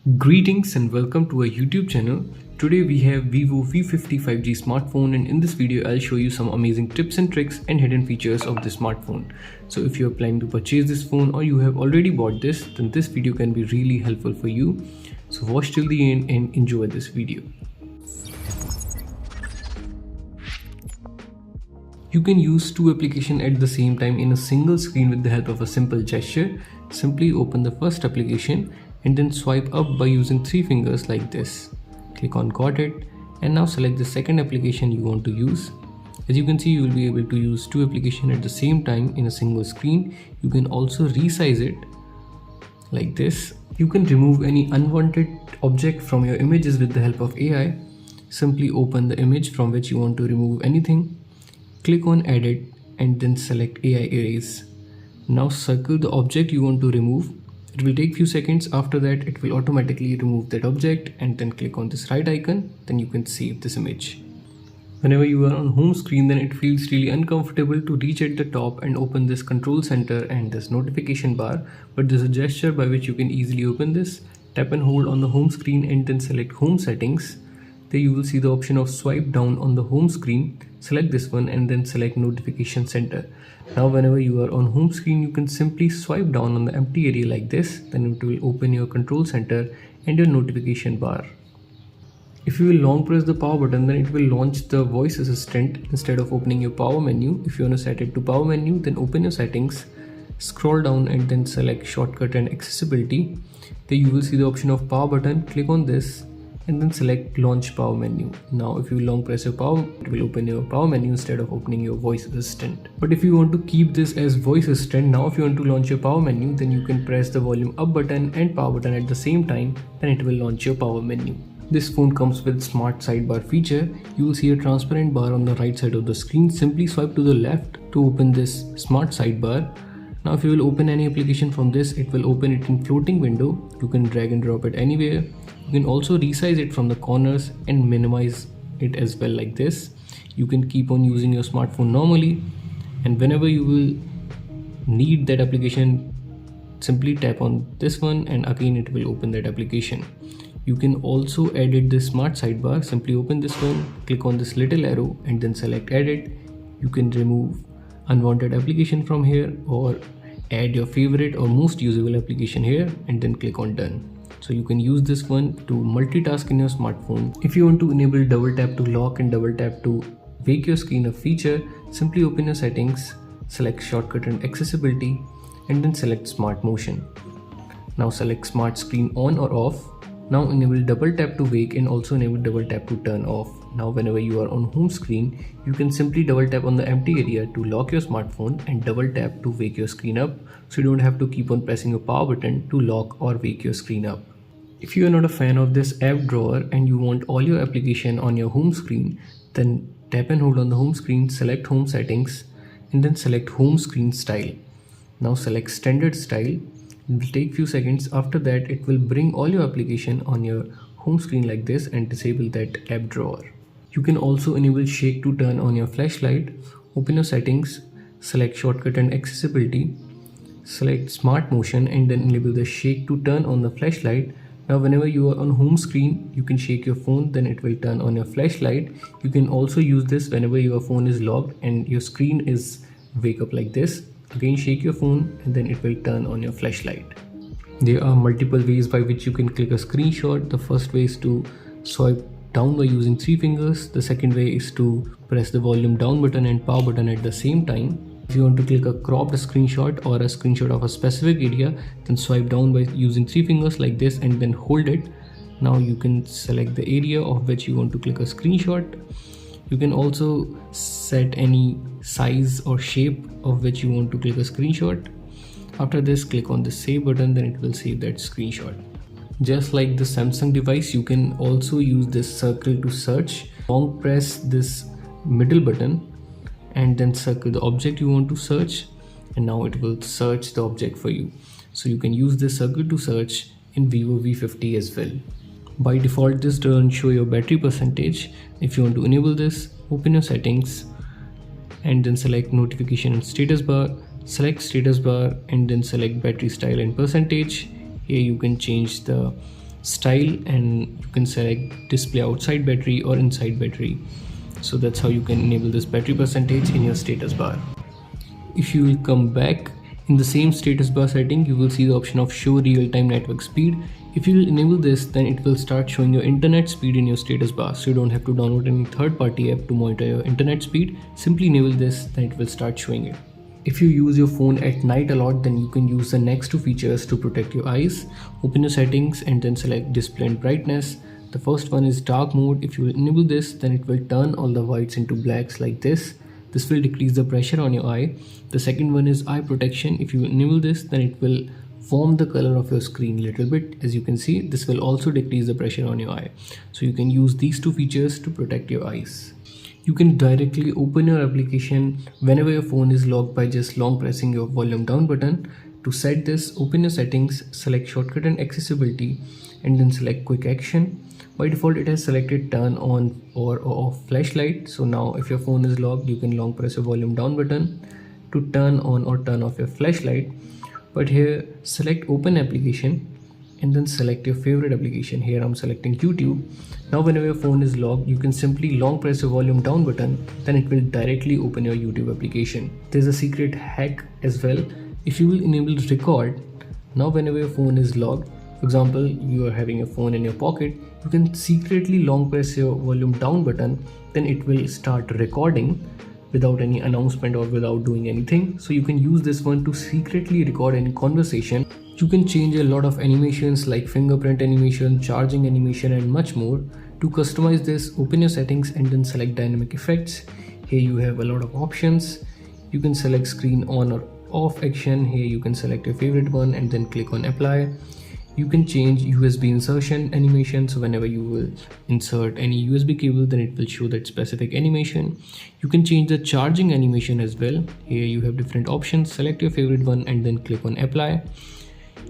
Greetings and welcome to our YouTube channel. Today we have Vivo V50 5G smartphone, and in this video I'll show you some amazing tips and tricks and hidden features of this smartphone. So if you are planning to purchase this phone or you have already bought this, then this video can be really helpful for you. So watch till the end and enjoy this video. You can use two applications at the same time in a single screen with the help of a simple gesture. Simply open the first application and then swipe up by using three fingers like this. Click on got it, and now select the second application you want to use. As you can see, you will be able to use two applications at the same time in a single screen. You can also resize it like this. You can remove any unwanted object from your images with the help of AI. Simply open the image from which you want to remove anything. Click on edit and then select AI erase. Now circle the object you want to remove. It will take few seconds. After that, it will automatically remove that object, and then click on this right icon. Then you can save this image. Whenever you are on home screen, then it feels really uncomfortable to reach at the top and open this control center and this notification bar. But there's a gesture by which you can easily open this. Tap and hold on the home screen and then select home settings. There you will see the option of swipe down on the home screen. Select this one and then select notification center. Now whenever you are on home screen, you can simply swipe down on the empty area like this. Then it will open your control center and your notification bar. If you will long press the power button, then it will launch the voice assistant instead of opening your power menu. If you want to set it to power menu, then open your settings, scroll down and then select shortcut and accessibility. There you will see the option of power button. Click on this and then select launch power menu. Now if you long press your power, it will open your power menu instead of opening your voice assistant. But if you want to keep this as voice assistant, now if you want to launch your power menu, then you can press the volume up button and power button at the same time. Then it will launch your power menu. This phone comes with smart sidebar feature. You will see a transparent bar on the right side of the screen. Simply swipe to the left to open this smart sidebar. Now if you will open any application from this, it will open it in floating window. You can drag and drop it anywhere. You can also resize it from the corners and minimize it as well like this. You can keep on using your smartphone normally, and whenever you will need that application, simply tap on this one and again it will open that application. You can also edit this smart sidebar. Simply open this one, click on this little arrow and then select edit. You can remove unwanted application from here or add your favorite or most usable application here and then click on done. So you can use this one to multitask in your smartphone. If you want to enable double tap to lock and double tap to wake your screen a feature, simply open your settings, select shortcut and accessibility and then select smart motion. Now select smart screen on or off. Now enable double tap to wake and also enable double tap to turn off. Now whenever you are on home screen, you can simply double tap on the empty area to lock your smartphone and double tap to wake your screen up, so you don't have to keep on pressing your power button to lock or wake your screen up. If you are not a fan of this app drawer and you want all your application on your home screen, then tap and hold on the home screen, select home settings and then select home screen style. Now select standard style. It will take few seconds. After that, it will bring all your application on your home screen like this and disable that app drawer. You can also enable shake to turn on your flashlight. Open your settings, select shortcut and accessibility, select smart motion and then enable the shake to turn on the flashlight. Now whenever you are on home screen, you can shake your phone, then it will turn on your flashlight. You can also use this whenever your phone is locked and your screen is wake up like this. Again shake your phone and then it will turn on your flashlight. There are multiple ways by which you can click a screenshot. The first way is to swipe down by using three fingers. The second way is to press the volume down button and power button at the same time. If you want to click a cropped screenshot or a screenshot of a specific area, then swipe down by using three fingers like this and then hold it. Now you can select the area of which you want to click a screenshot. You can also set any size or shape of which you want to click a screenshot. After this, click on the save button, then it will save that screenshot. Just like the Samsung device, you can also use this circle to search. Long press this middle button and then circle the object you want to search, and now it will search the object for you. So you can use this circle to search in Vivo V50 as well. By default, this doesn't show your battery percentage. If you want to enable this, open your settings and then select notification and status bar, select status bar and then select battery style and percentage. Here you can change the style, and you can select display outside battery or inside battery. So that's how you can enable this battery percentage in your status bar. If you will come back in the same status bar setting, you will see the option of show real-time network speed. If you will enable this, then it will start showing your internet speed in your status bar, so you don't have to download any third-party app to monitor your internet speed. Simply enable this, then it will start showing it. If you use your phone at night a lot, then you can use the next two features to protect your eyes. Open your settings and then select display and brightness. The first one is dark mode. If you enable this, then it will turn all the whites into blacks like this. This will decrease the pressure on your eye. The second one is eye protection. If you enable this, then it will form the color of your screen a little bit. As you can see, this will also decrease the pressure on your eye. So you can use these two features to protect your eyes. You can directly open your application whenever your phone is locked by just long pressing your volume down button. To set this, open your settings, select shortcut and accessibility, and then select quick action. By default, it has selected turn on or off flashlight. So now if your phone is locked, you can long press your volume down button to turn on or turn off your flashlight. But here, select open application and then select your favorite application. Here I'm selecting YouTube. Now whenever your phone is locked, you can simply long press your volume down button, then it will directly open your YouTube application. There's a secret hack as well. If you will enable record, now whenever your phone is locked, for example, you are having your phone in your pocket, you can secretly long press your volume down button, then it will start recording without any announcement or without doing anything. So you can use this one to secretly record any conversation. You can change a lot of animations like fingerprint animation, charging animation, and much more. To customize this, open your settings and then select dynamic effects. Here you have a lot of options. You can select screen on or off action. Here you can select your favorite one and then click on apply. You can change USB insertion animation, so whenever you will insert any USB cable, then it will show that specific animation. You can change the charging animation as well. Here you have different options. Select your favorite one and then click on apply.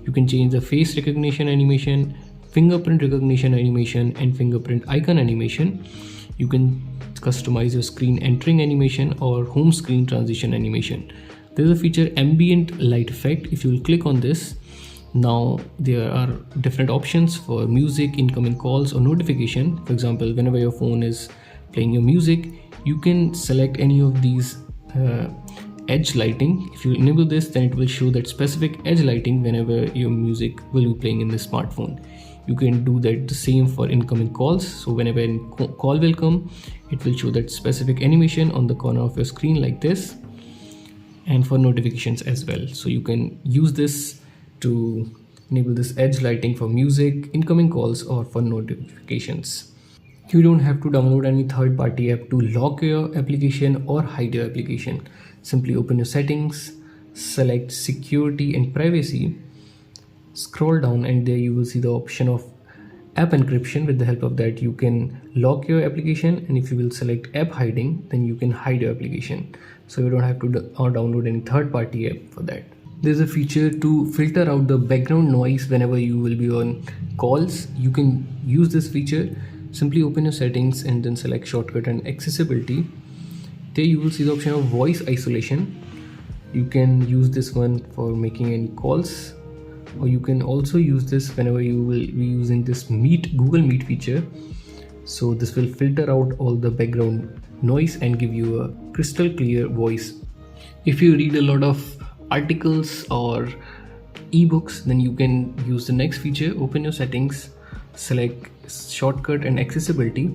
You can change the face recognition animation, fingerprint recognition animation, and fingerprint icon animation. You can customize your screen entering animation or home screen transition animation. There's a feature ambient light effect. If you will click on this, now there are different options for music, incoming calls, or notification. For example, whenever your phone is playing your music, you can select any of these edge lighting. If you enable this, then it will show that specific edge lighting whenever your music will be playing in the smartphone. You can do that the same for incoming calls. So whenever a call will come, it will show that specific animation on the corner of your screen like this, and for notifications as well. So you can use this to enable this edge lighting for music, incoming calls, or for notifications. You don't have to download any third-party app to lock your application or hide your application. Simply open your settings, select security and privacy, scroll down, and there you will see the option of app encryption. With the help of that, you can lock your application, and if you will select app hiding, then you can hide your application. So you don't have to download any third-party app for that. There's a feature to filter out the background noise whenever you will be on calls. You can use this feature. Simply open your settings and then select shortcut and accessibility. There you will see the option of voice isolation. You can use this one for making any calls, or you can also use this whenever you will be using this Google Meet feature. So this will filter out all the background noise and give you a crystal clear voice. If you read a lot of articles or ebooks, then you can use the next feature. Open your settings, select shortcut and accessibility,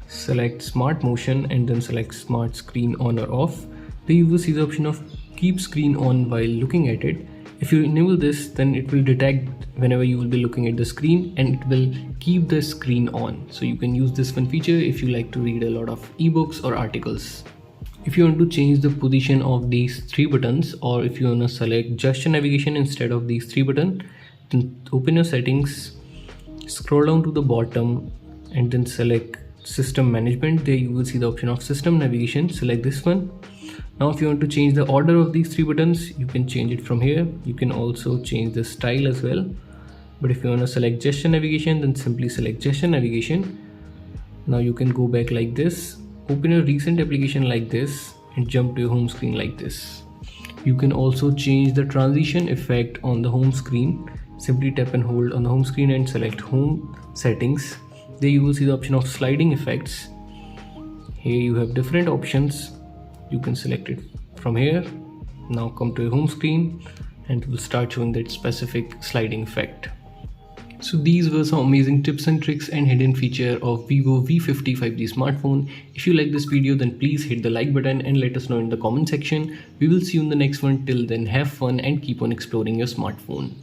select smart motion, and then select smart screen on or off. Then you will see the option of keep screen on while looking at it. If you enable this, then it will detect whenever you will be looking at the screen, and it will keep the screen on. So you can use this one feature if you like to read a lot of ebooks or articles. If you want to change the position of these three buttons, or if you want to select gesture navigation instead of these three buttons, then open your settings, scroll down to the bottom, and then select system management. There you will see the option of system navigation. Select this one. Now if you want to change the order of these three buttons, you can change it from here. You can also change the style as well. But if you want to select gesture navigation, then simply select gesture navigation. Now you can go back like this, open a recent application like this, and jump to your home screen like this. You can also change the transition effect on the home screen. Simply tap and hold on the home screen and select home settings. There you will see the option of sliding effects. Here you have different options. You can select it from here. Now come to your home screen and it will start showing that specific sliding effect. So these were some amazing tips and tricks and hidden feature of Vivo V50 5G smartphone. If you like this video, then please hit the like button and let us know in the comment section. We will see you in the next one. Till then, have fun and keep on exploring your smartphone.